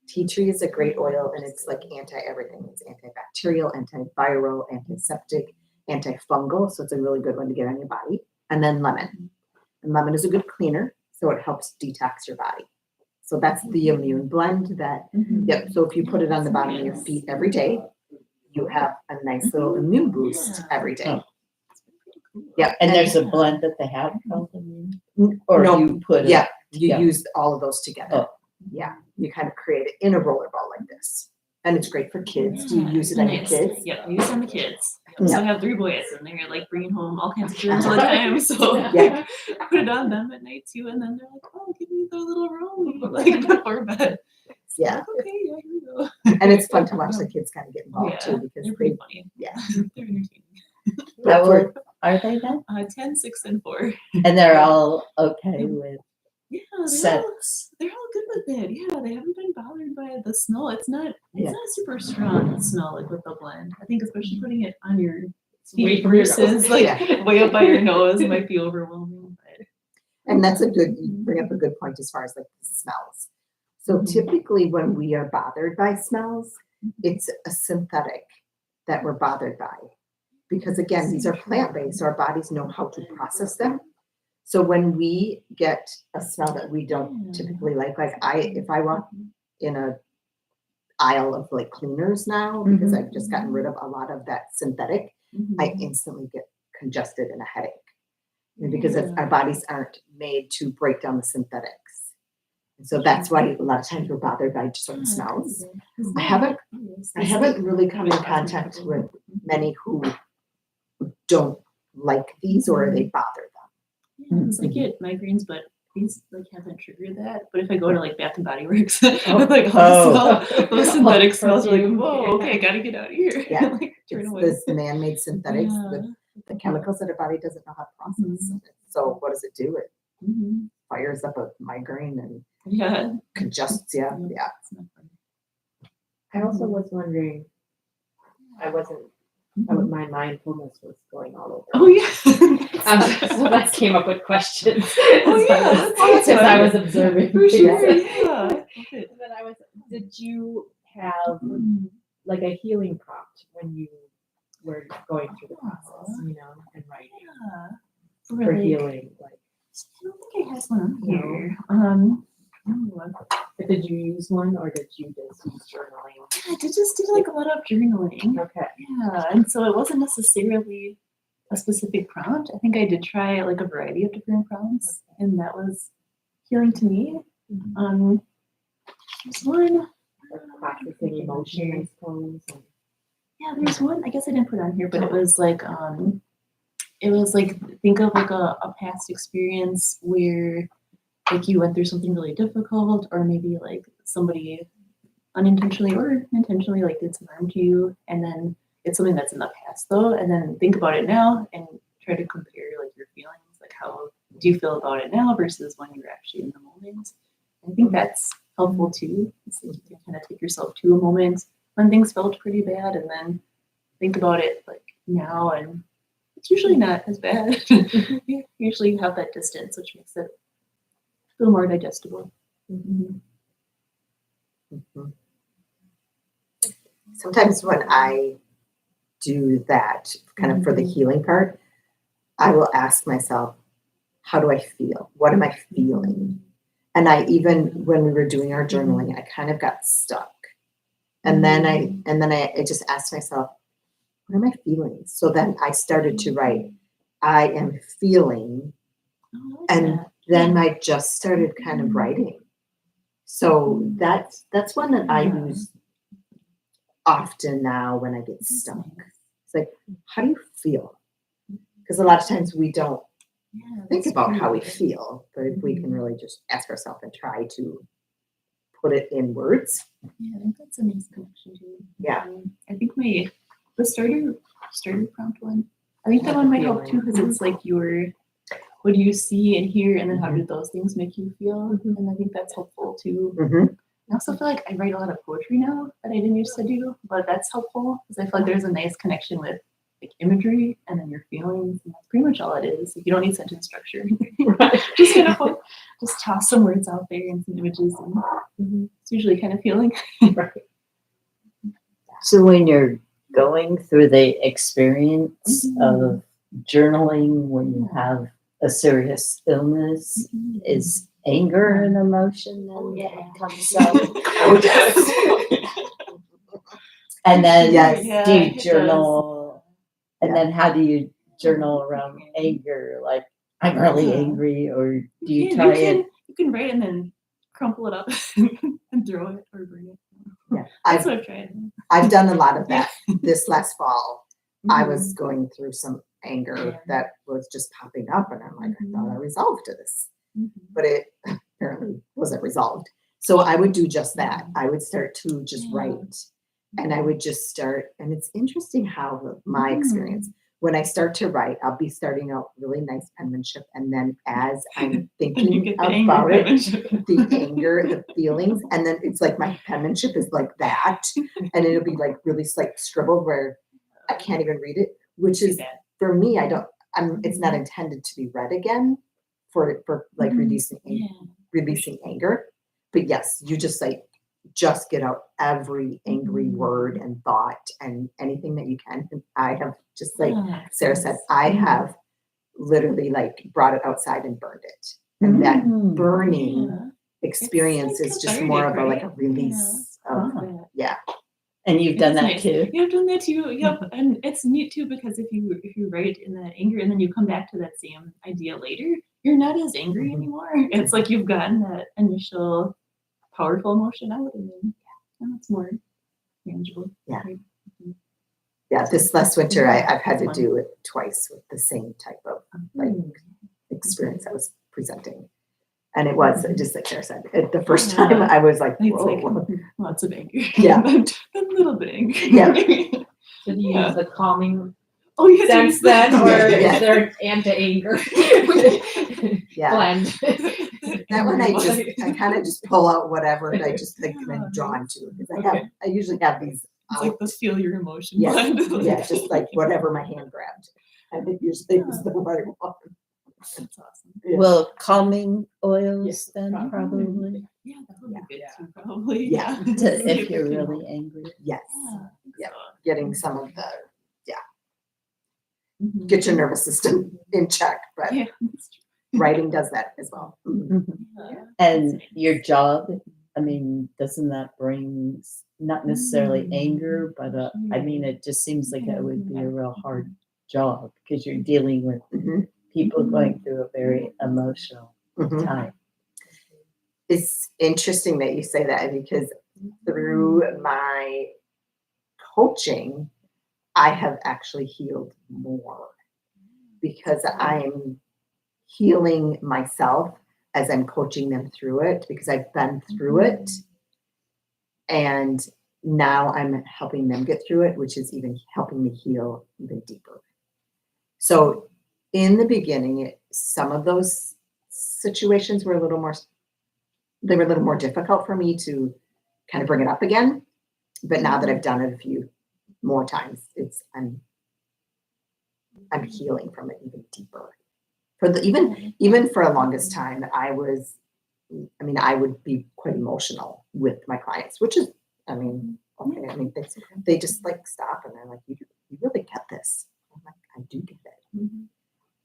Tea tree is a great oil, and it's like anti-everything. It's antibacterial, antiviral, antiseptic, antifungal. So it's a really good one to get on your body. And then lemon. And lemon is a good cleaner, so it helps detox your body. So that's the immune blend that, yep. So if you put it on the bottom of your feet every day, you have a nice little immune boost every day.
Oh.
Yep.
and there's a blend that they have called immune? Or
No,
you put it?
yeah, You
Yeah.
use all of those together.
Oh.
Yeah, you kind of create it in a rollerball like this. And it's great for kids. Do you use it on your
Nice.
kids?
Yep, I use it on the kids. Yep. So I have 3 boys, and they're like bringing home all kinds of germs all the
Uh-huh.
time. So
Yeah.
I put it on them at night too, and then they're like, "Oh, give me the little room," like before bed. So
Yeah.
I'm like, okay, yeah, here we go.
And it's fun to watch the kids kind of get
Oh,
involved
yeah.
too because
They're
they,
pretty funny.
yeah.
They're entertaining.
How
for-
old are they then?
10, 6, and 4.
And they're all okay with
Yeah,
scents.
they're all good with it. Yeah, they haven't been bothered by the smell. It's not
Yeah.
a super strong smell like with the blend. I think especially putting it on your
Way
feet
from your nose.
versus like
Yeah.
way up by your nose might be overwhelming. But
And that's you bring up a good point as far as like the smells. So typically when we are bothered by smells, it's a synthetic that we're bothered by. Because again, these are plant-based, so our bodies know how to process them. So when we get a smell that we don't typically like if I walk in a aisle of like cleaners now, because I've just gotten rid of a lot of that synthetic, I instantly get congested and a headache. Because our bodies aren't made to break down the synthetics. And so that's why a lot of times we're bothered by certain smells. I haven't really come in contact with many who don't like these or they bother them.
yeah, 'cause I get migraines, but these like haven't triggered that. But if I go to like Bath and Body Works, with like all the smell, those synthetic smells are like, whoa, okay, I gotta get out of here.
Yeah.
Like, turn
It's
away.
this man-made synthetics
Yeah.
with the chemicals that our body doesn't know how to process. So what does it do? It
Mhm.
fires up a migraine and
Yeah.
congests you. Yeah.
It's not fun.
I also was wondering, my mindfulness was going all over.
Oh yeah.
So that came up with questions.
Oh, yeah, that's
As I
fun.
was observing.
For sure.
things.
Yeah.
And then did you have like a healing prompt when you were going through the process, and writing
Yeah.
for
Like,
healing? Like,
I don't think I have one on here. No.
did you use one or did you just use journaling?
I did just do like a lot of journaling.
Okay.
Yeah, and so it wasn't necessarily a specific prompt. I think I did try like a variety of different prompts, and that was healing to me. There's one.
Like processing emotion, I suppose.
Yeah, there's one. I guess I didn't put it on here, but it was like think of like a past experience where like you went through something really difficult, or maybe like somebody unintentionally or intentionally like did some harm to you, and then it's something that's in the past though, and then think about it now and try to compare like your feelings, like how do you feel about it now versus when you're actually in the moment. I think that's helpful too. It's like you can kind of take yourself to a moment when things felt pretty bad and then think about it like now, and it's usually not as bad. You usually have that distance, which makes it a little more digestible.
Sometimes when I do that kind of for the healing part, I will ask myself, how do I feel? What am I feeling? And when we were doing our journaling, I kind of got stuck. And then I just asked myself, what am I feeling? So then I started to write, I am feeling, and then I just started kind of writing. So that's one that I use often now when I get stuck. It's like, how do you feel? Because a lot of times we don't think about how we feel, but if we can really just ask ourselves and try to put it in words.
Yeah, I think that's a nice connection too.
Yeah.
I think the starter prompt one. I think that one might help too, because it's like what do you see and hear, and then how do those things make you feel? And I think that's helpful too. I also feel like I write a lot of poetry now that I didn't used to do, but that's helpful because I feel like there's a nice connection with like imagery and then your feelings, and that's pretty much all it is. Like, you don't need sentence structure. Just kind of just toss some words out there and some images, and it's usually kind of healing.
So when you're going through the experience of journaling, when you have a serious illness, is anger an emotion that comes up? And then do you journal? And then how do you journal around anger? Like, I'm really angry, or do you try and
you can write and then crumple it up and throw it or burn it.
Yeah,
That's what I've tried.
I've done a lot of that. This last fall, I was going through some anger
Yeah.
that was just popping up, and I'm like, I thought I resolved this,
Mhm.
but it apparently wasn't resolved. So I would do just that. I would start to just
Yeah.
write, and I would just start. And it's interesting how my experience, when I start to write, I'll be starting out really nice penmanship, and then as I'm
Then you
thinking
get the
about
angry
it,
penmanship.
the anger, the feelings, and then it's like my penmanship is like that, and it'll be like really like scribbled where I can't even read it, which is for me, it's not intended to be read again for like releasing anger. But yes, you just get out every angry word and thought and anything that you can. And I have just like Sarah said, I have literally like brought it outside and burned it. And that burning experience is just more of like a release of, yeah.
And you've done
It's
that
nice.
too?
You've done that too. Yep. And it's neat too because if you write in that anger and then you come back to that same idea later, you're not as angry anymore. It's like you've gotten that initial powerful emotion out and then it's more manageable.
Yeah.
Right?
Yeah, this last winter I've had to
Fun.
do it twice with the same type of like experience I was presenting. And it was just like Sarah said, the first time I was like,
It's
whoa.
like lots of anger.
Yeah.
A little bit angry.
Yeah.
So do you
Yeah.
use the calming
Oh, you have to
sense
use
then, or
Yeah.
is there an anti-anger
Yeah.
blend?
That one I kind of just pull out whatever I just like been drawn to. Because I usually have these
It's
out.
like the feel your emotion
Yeah.
blend.
Yeah, just like whatever my hand grabbed. And it usually is the right one.
That's awesome.
Yeah.
Well, calming oils
Yes,
then probably,
Yeah, that would be good too, probably.
Yeah.
if you're really angry.
Yes.
Yeah.
Yeah. Getting some of the,
Mhm.
get your nervous system in check, but
Yeah, that's true.
writing does that as well. Mhm.
Yeah.
And your job, I mean, doesn't that bring not necessarily anger, but I mean, it just seems like it would be a real hard job because you're dealing with
Mhm.
people going through a very emotional
Mhm.
time.
It's interesting that you say that because through my coaching, I have actually healed more because I'm healing myself as I'm coaching them through it because I've been through it. And now I'm helping them get through it, which is even helping me heal even deeper. So in the beginning, some of those situations were a little more difficult for me to kind of bring it up again. But now that I've done it a few more times, I'm healing from it even deeper. Even for a longest time, I would be quite emotional with my clients, which is, okay. They just like stop and they're like, you really get this. I'm like, I do get it.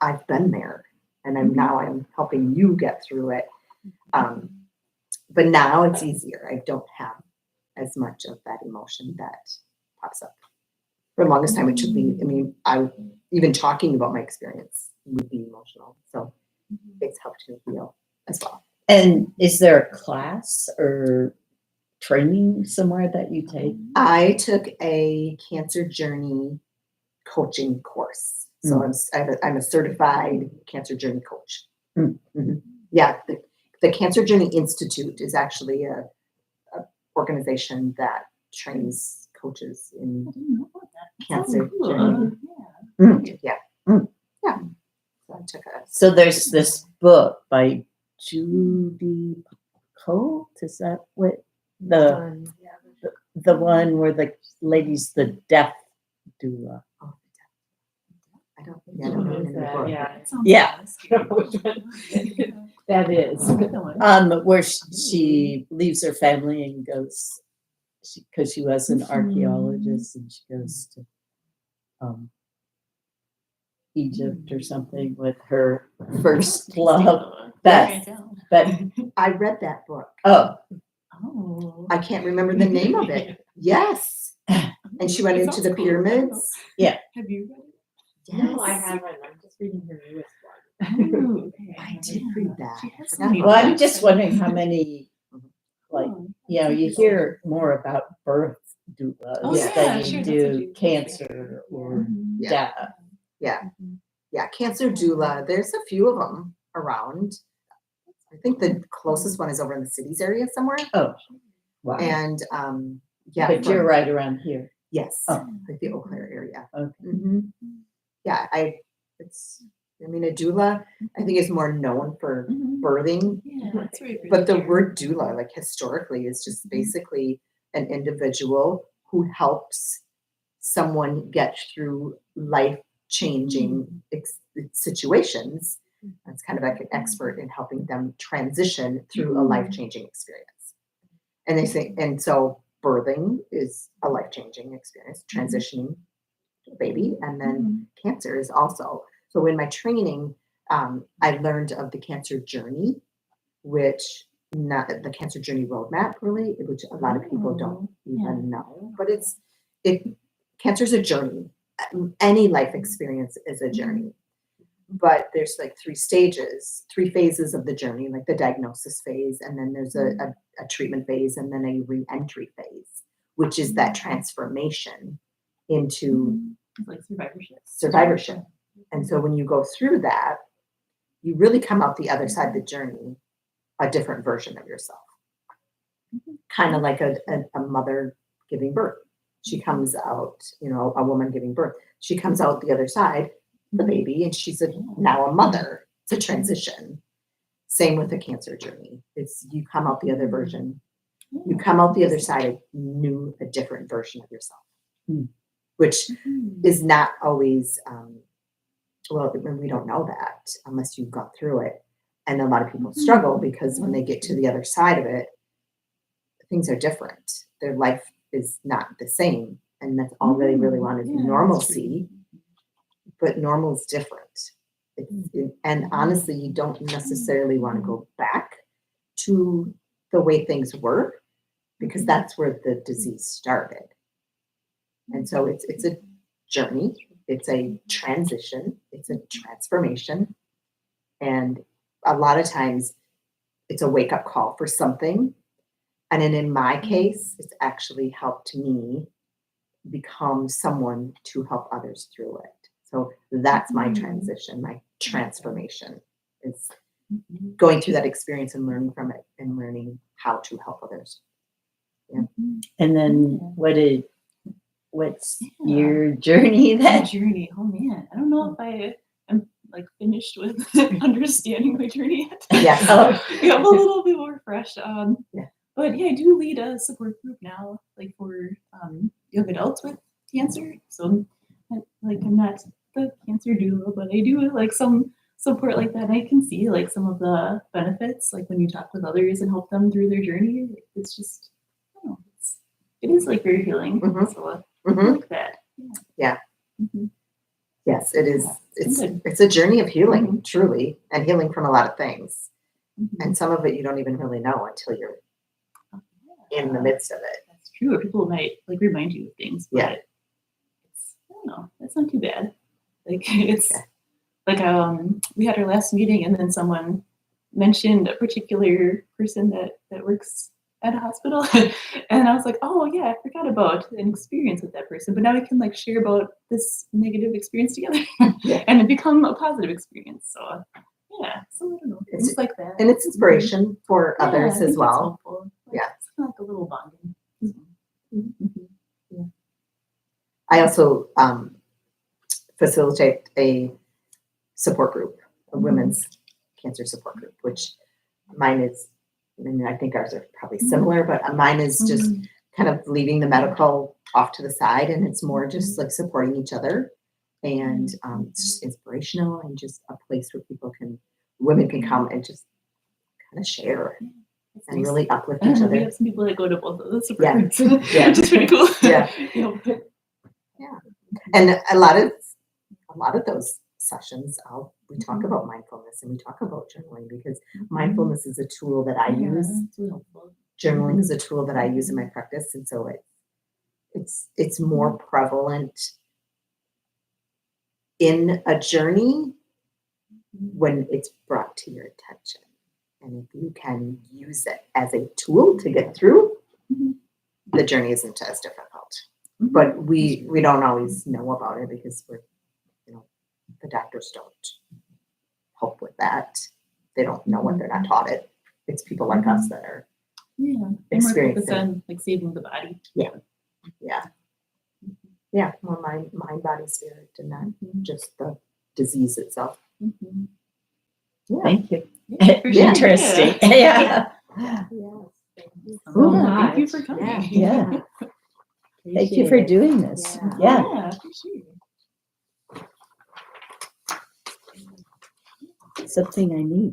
I've been there and I'm helping you get through it. But now it's easier. I don't have as much of that emotion that pops up. For the longest time, it took me, even talking about my experience would be emotional. So it's helped me heal as well.
And is there a class or training somewhere that you take?
I took a cancer journey coaching course. So I'm a certified cancer journey coach. Mm-hmm. Yeah, the Cancer Journey Institute is actually a organization that trains coaches in cancer journey. Yeah. Yeah. So I took
So there's this book by Judy Colt. Is that what the one where the lady's the death doula?
I don't know the book.
Yeah.
That is.
Where she leaves her family and goes, because she was an archaeologist, and she goes to Egypt or something with her first love. But
I read that book.
oh,
I can't remember the name of it. Yes. And she went into the pyramids.
Yeah.
Have you read it?
Yes.
No, I haven't. I'm just reading her newest
Oh, okay.
I did read that.
She
I
has so
forgot
many
about
Well, I'm
books.
just wondering how many, like,
Oh,
you know,
that's
you
interesting.
hear more about birth doulas
Oh,
yeah,
than you
sure, that's
do
what you-
cancer or
Mhm.
Yeah.
death.
Yeah, cancer doula, there's a few of them around. I think the closest one is over in the cities area somewhere.
Oh, wow.
And yeah,
But you're
from-
right around here.
yes,
Oh.
like the Eau Claire area.
Okay.
Yeah, I mean, a doula, I think is more known for
Mhm.
birthing,
Yeah, that's what I
but the
really
word doula, like historically, is just basically an individual who helps someone get through life-changing situations. That's kind of like an expert in helping them transition through a life-changing experience. And they say, and so birthing is a life-changing experience, transitioning to a baby, and then cancer is also. So in my training, I learned of the cancer journey, which not the cancer journey roadmap really, which a lot of people don't even know, but cancer is a journey. Any life experience is a journey, but there's like 3 stages, 3 phases of the journey, like the diagnosis phase, and then there's a treatment phase, and then a re-entry phase, which is that transformation into
It's like
survivorship. And so when you go through that, you really come out the other side of the journey a different version of yourself. Kind of like a mother giving birth. She comes out, you know, a woman giving birth. She comes out the other side, the baby, and she's now a mother. It's a transition. Same with the cancer journey. It's you come out the other version. You come out the other side a different version of yourself, which is not always, well, we don't know that unless you've gone through it. And a lot of people struggle because when they get to the other side of it, things are different. Their life is not the same. And that's all they really want is normalcy. But normal is different. And honestly, you don't necessarily want to go back to the way things were because that's where the disease started. And so it's a journey, it's a transition, it's a transformation. And a lot of times it's a wake-up call for something. And then in my case, it's actually helped me become someone to help others through it. So that's my transition, my transformation is going through that experience and learning from it and learning how to help others.
And then what's your journey
That
then?
journey. Oh man, I don't know if I am like finished with understanding my journey yet.
Yes.
Yeah, I'm a little bit more fresh.
Yeah.
But yeah, I do lead a support group now, like for young adults with cancer. So, I'm not the cancer doula, but I do like some support like that. I can see like some of the benefits, like when you talk with others and help them through their journey. It's just, I don't know, it is like very healing. So I like that.
Yeah.
Mhm.
Yes, it is.
It's good.
It's a journey of healing, truly, and healing from a lot of things.
Mhm.
And some of it you don't even really know until you're in the midst of it.
That's true. Or people might like remind you of things, but
Yeah.
it's, I don't know, it's not too bad. Like it's like we had our last meeting and then someone mentioned a particular person that works at a hospital and I was like, oh yeah, I forgot about an experience with that person, but now we can like share about this negative experience together and it become a positive experience. So yeah, so I don't know, things like that.
And it's inspiration for
Yeah,
others
I think
as
it's
well.
helpful. Like,
Yeah.
it's kind of like a little bonding.
I also facilitate a support group, a women's cancer support group, which mine is, and I think ours are probably similar, but mine is just kind of leaving the medical off to the side, and it's more just like supporting each other, and it's just inspirational and just a place where women can come and just kind of share and really uplift each
We
other.
have some people that go to both of those support
Yeah.
groups,
Yeah.
which is pretty cool.
Yeah.
Yeah.
And a lot of those sessions, we talk about mindfulness and we talk about journaling because mindfulness is a tool that I use.
It's really helpful.
Journaling is a tool that I use in my practice, and so it's more prevalent in a journey when it's brought to your attention. And if you can use it as a tool to get through, the journey isn't as difficult. But we don't always know about it because the doctors don't help with that. They don't know what they're not taught it. It's people like us that are
Yeah. And more
experiencing
focus on like saving the body.
more mind, body, spirit, and not just the disease itself.
Mhm.
Yeah.
Thank you.
For sure.
Interesting. Yeah.
Yes, thank you so
Cool.
much.
Thank you for coming.
Yeah. Thank you for
Appreciate it.
doing this.
Yeah.
Yeah.
For sure.
Something I need.